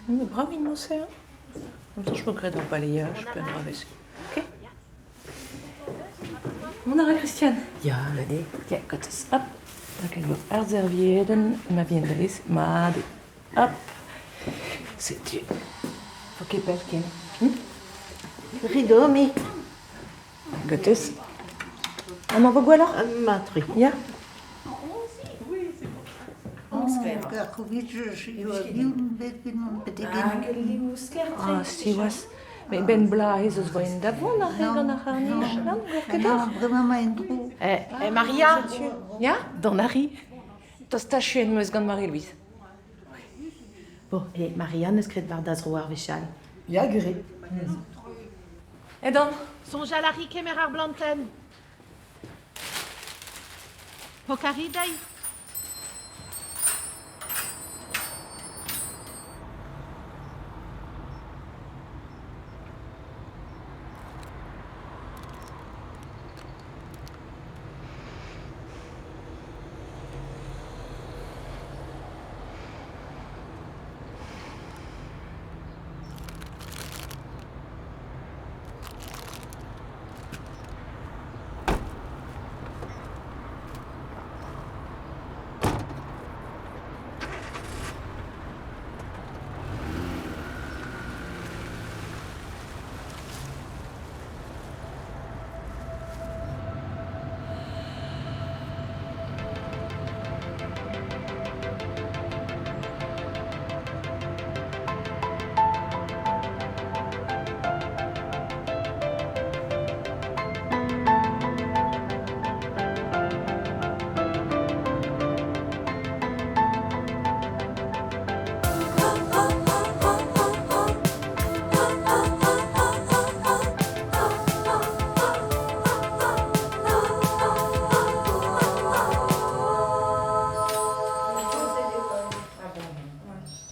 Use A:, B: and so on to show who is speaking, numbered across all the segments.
A: Bravo, il mousse, hein. En même temps, je me regrette dans le balayage, je peux me ravisser. Ok. Mon arrêt, Christiane.
B: Ja, nee.
A: Ja, gut ist. Ab. Da können wir reservieren. Ma bien de lis. Ma de. Hop. C'est tu.
B: Faut qu'il pète, Ken. Rideau, mais...
A: Gut ist. On en va quoi alors?
B: Matri.
A: Ja. Ah, si was. Maar ik ben blij, zoals we in de wonen hebben naar haar niet. Dan
B: Eh, Maria?
A: Ja, dan Harry. Dat is dat schön, moet gaan Marie-Louise.
B: Bon, et Marianne skrev var das roar vishal.
C: Ja, gure.
A: En dan?
D: Songe à la kemerar blanten. Pokaridei.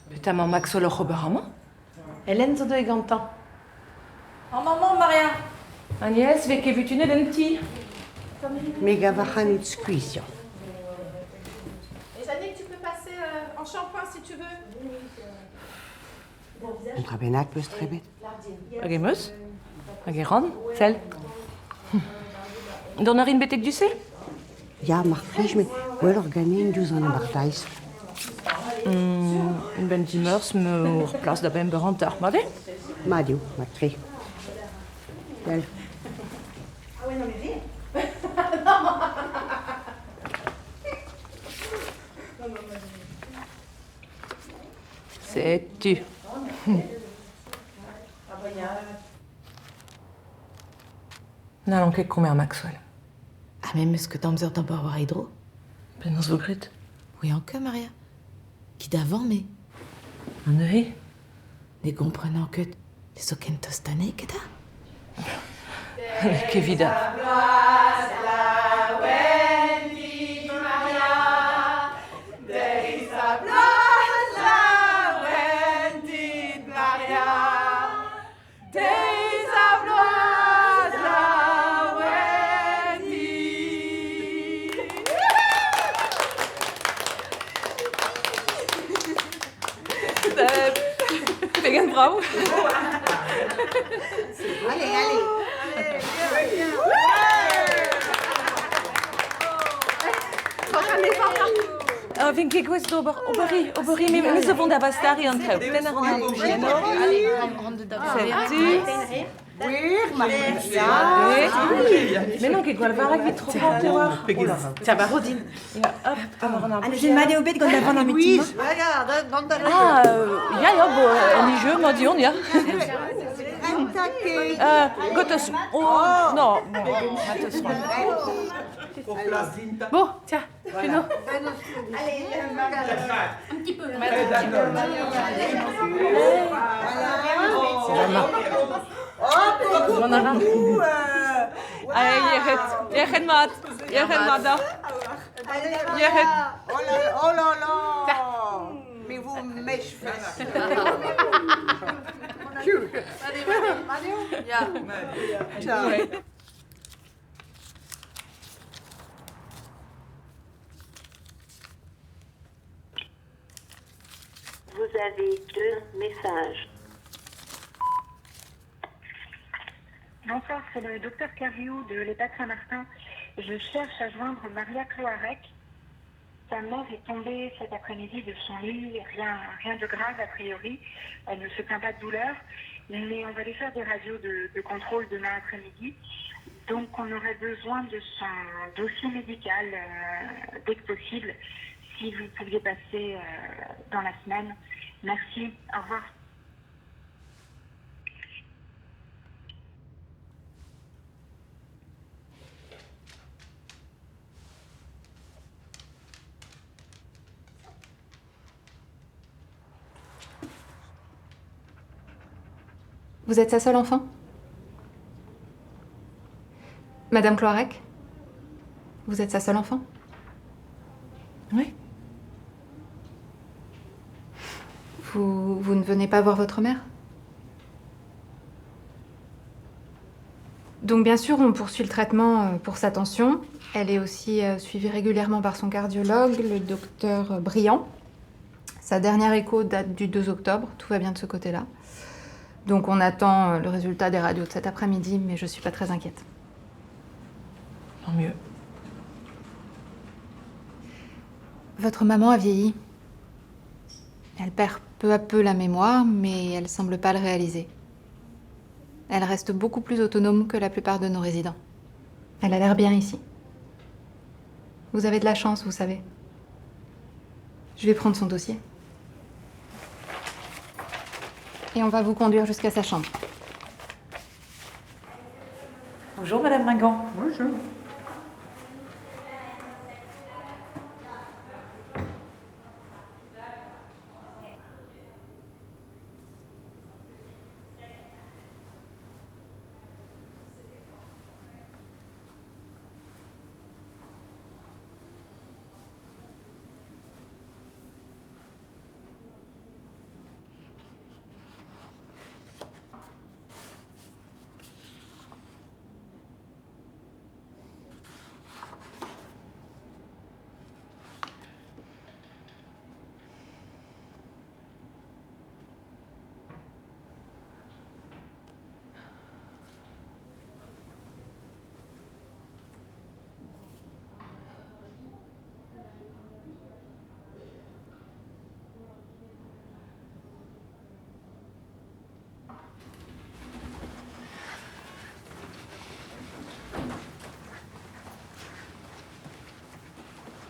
A: Putain, mon Maxwell au Roberama.
B: Hélène, zo de gantan.
A: Oh, maman, Maria. Agnès, veke vu tu ne denti.
B: Mega vachan ut squisio.
D: Et Jannick, tu peux passer en shampoing si tu veux.
B: Ontra benak peus trebet.
A: Hag eus? Hag ran? Celle. Dan ar in betek du se?
B: Ja, martrij, mais wel organin diouz an abartais.
A: Une ben dimers me replace da ben berantar, ma ve?
B: Madio, martrij. Wel.
A: C'est tu. N'allons ket combien Maxwell.
E: Ah, mais est-ce que t'as t'en pas avoir hydro?
A: Ben, on se regrette.
E: Oui, en que, Maria. Qui d'avant, mais.
A: Un œil.
E: Ne comprenant que. Les soken tostané, que t'as?
A: Que vida. Fegen bravo.
B: Allez, allez.
A: Vin ket gwez d'ober, oberi, mais ze vont da bastari an treu. Plen ar an bougieno.
E: Allez, ronde d'abord.
A: C'est tu. Mais non, ket gwal varek vit trop grand te war.
B: Tiens, bah, Rodine.
A: Ja, hop, amor an ar
F: Allez, j'ai demandé au bête quand avant la meeting.
A: Ah, ja, bo, an i jeu, ma dion, ja. Gottes, oh, non, bon, hattes ran. Bon, tiens, fais-nous. Van der Rand. Allez, je maat. Je maat da.
B: Oh là là. Mais vous m'échevez.
A: Ja.
B: Ciao.
C: vous avez 2 messages.
G: Bonsoir, c'est le docteur Cariou de l'EHPAD Saint-Martin. Je cherche à joindre Maria Cloarec. Sa mère est tombée cet après-midi de son lit, rien de grave a priori. Elle ne se plaint pas de douleur, mais on va lui faire des radios de contrôle demain après-midi. Donc on aurait besoin de son dossier médical dès que possible, si vous pouviez passer dans la semaine. Merci, au revoir.
H: Vous êtes sa seule enfant? Madame Cloarec? Vous êtes sa seule enfant?
A: Oui.
H: Vous ne venez pas voir votre mère? Donc bien sûr, on poursuit le traitement pour sa tension. Elle est aussi suivie régulièrement par son cardiologue, le docteur Briand. Sa dernière écho date du 2 octobre, tout va bien de ce côté-là. Donc on attend le résultat des radios de cet après-midi, mais je suis pas très inquiète.
A: Tant mieux.
H: Votre maman a vieilli. Elle perd peu à peu la mémoire, mais elle semble pas le réaliser. Elle reste beaucoup plus autonome que la plupart de nos résidents. Elle a l'air bien ici. Vous avez de la chance, vous savez. Je vais prendre son dossier. Et on va vous conduire jusqu'à sa chambre.
A: Bonjour, Madame Mingan.
F: Bonjour.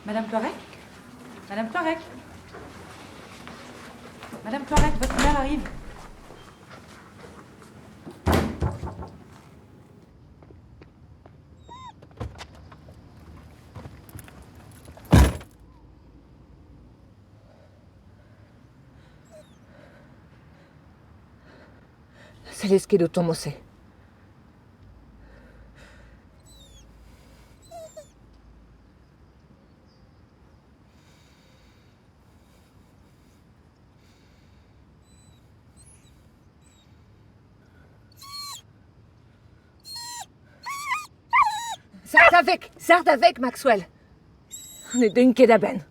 A: Madame Cloarec? Madame Cloarec? Madame Cloarec, votre mère arrive.
E: Sabes que lo tomose. Zard avec, Maxwell. On est d'un quai d'Aben.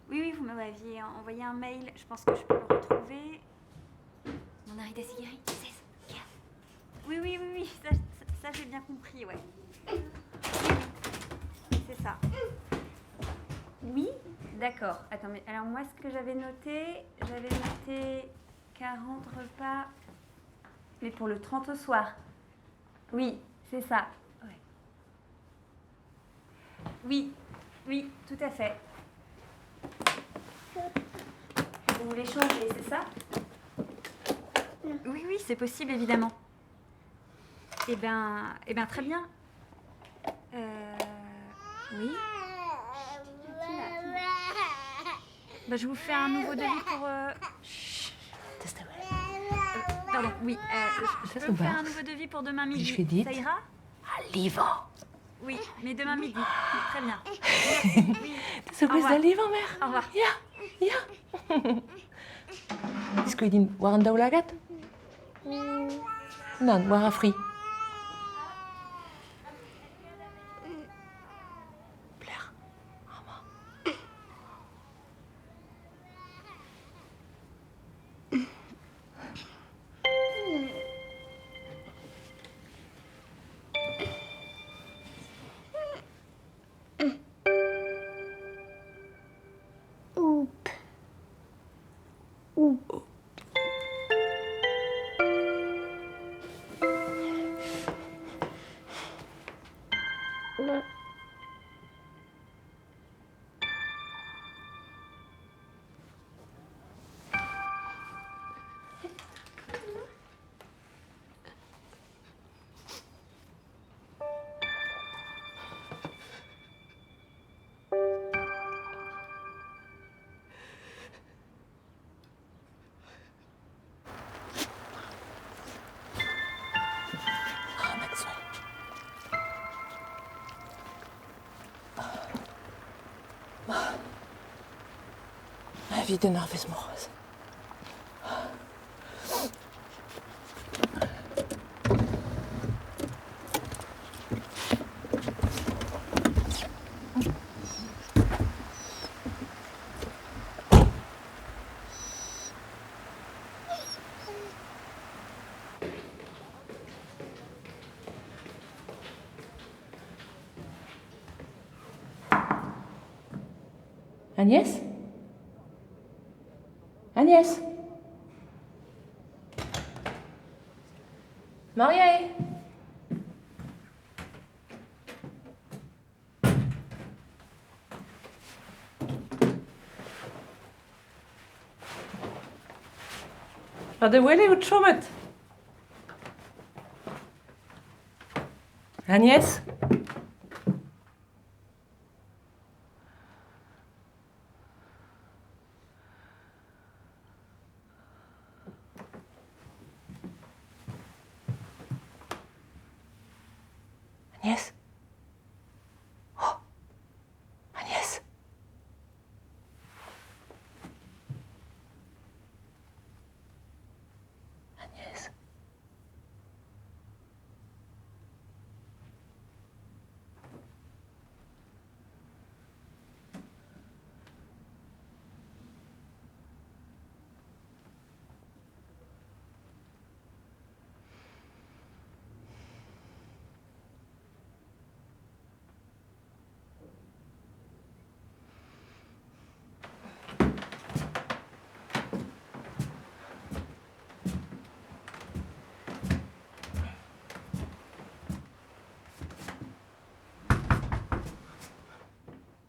I: Oui, vous m'aviez envoyé un mail. Je pense que je peux le retrouver. Mon arrêt d'assigari, c'est ça. Oui, ça j'ai bien compris, ouais. C'est ça. Oui, d'accord. Attends, mais alors moi, ce que j'avais noté 40 repas, mais pour le 30 au soir. Oui, c'est ça. Ouais. Oui, tout à fait. Vous voulez changer, c'est ça? Oui, c'est possible, évidemment. Eh ben, très bien. Oui. Bah, je vous fais un nouveau devis pour... Pardon, oui. Je peux vous faire un nouveau devis pour demain midi. Ça ira?
E: Lieber.
I: Oui, mais demain midi. Très bien. Oui.
A: Das ist der lieber mer.
I: Au revoir.
A: Ja. Is kun je die waar een doula gaat? Non, waar een free. Ah, Maxwell. Wie Nervosismus. Agnès? Agnès? Mariée? Hade väl gjort sommet? Agnès? Agnès? Oh! Agnès? Agnès?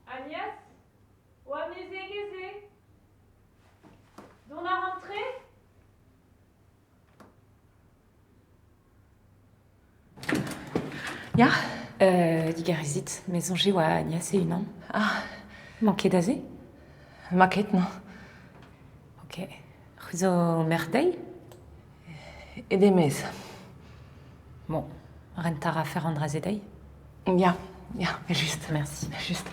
D: Agnès? Où avez-vous Dans la rentrée?
E: Ja, die Garizit, maison j'ai wa Agnès et une.
A: Ah,
E: Manqué d'azé?
A: maquette, non?
E: Ok. Ruzo merdei?
A: Et des messes.
E: Bon, rentar à faire Andra Zedei?
A: Ja, juste.
E: Merci.
A: Juste.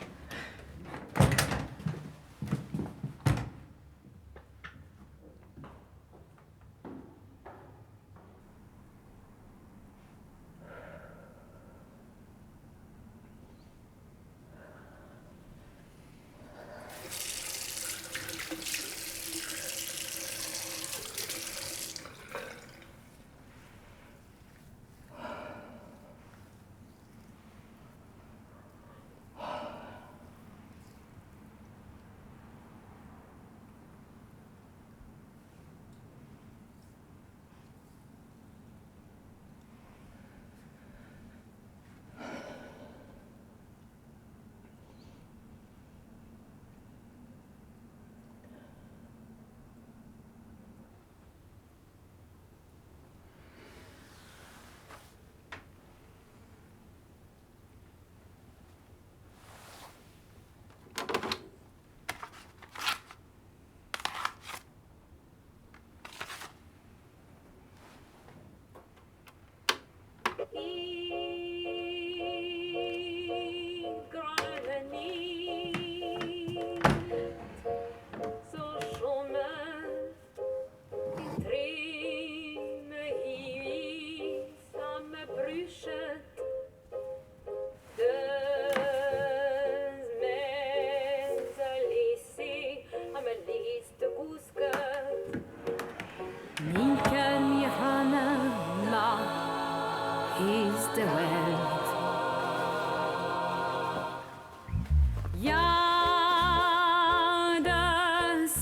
J: Ja, das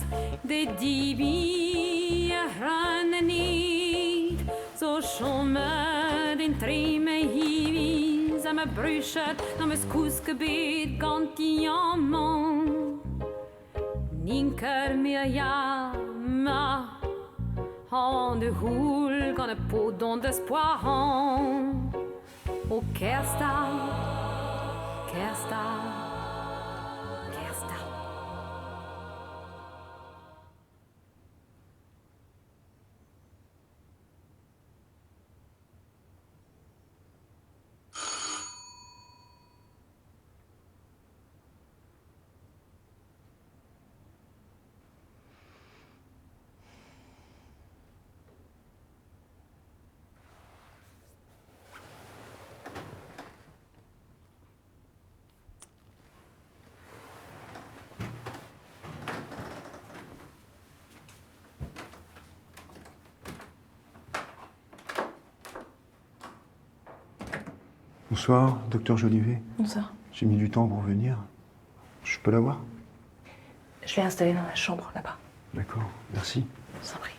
J: de divi drie me hivis, en me bruschet, en me skoesgebied, gantiamon. Ninker me ja, ma, en de hoel, kan de pot dans d'espoir. O Kerstal, Kerstal, Kerstal.
K: Bonsoir, docteur Jolivet.
A: Bonsoir.
K: J'ai mis du temps pour venir. Je peux la voir?
A: Je l'ai installée dans la chambre, là-bas.
K: D'accord, merci.
A: Je vous en prie.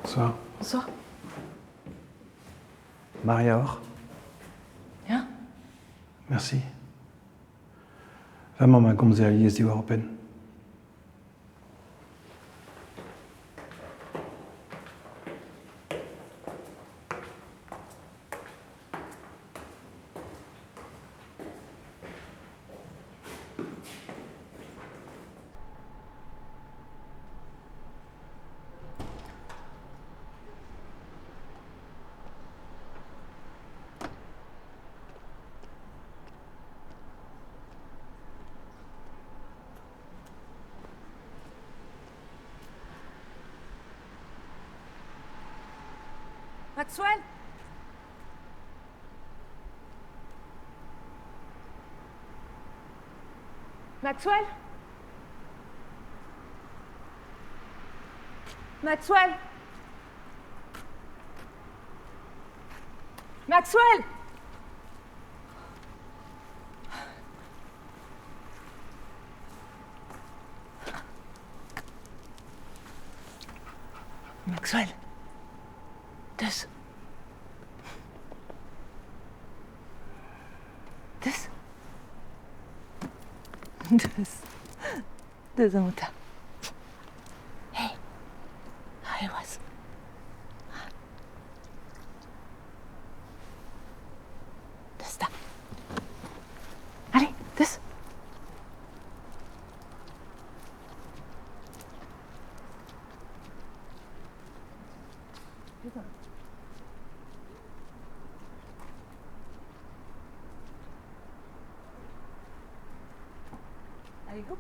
K: Bonsoir.
A: Bonsoir.
K: Maria Or.
A: Ja?
K: Merci. Vraiment, kommen Sie hier die Europäen.
J: Maxwell? Maxwell? Maxwell? Maxwell?
A: Maxwell. Dus. Dus. Dus een moeder. Hey. Hij was. Dus daar. Allez, dus. Allez, go.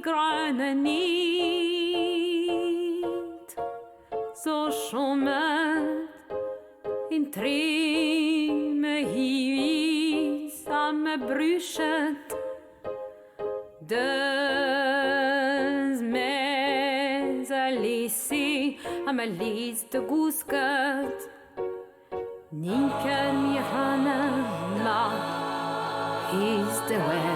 J: Grüne niet, zo schommet in treme hivis samme bruschet, des mes alisi am alis de gusket, ninken mi hana ma is de way.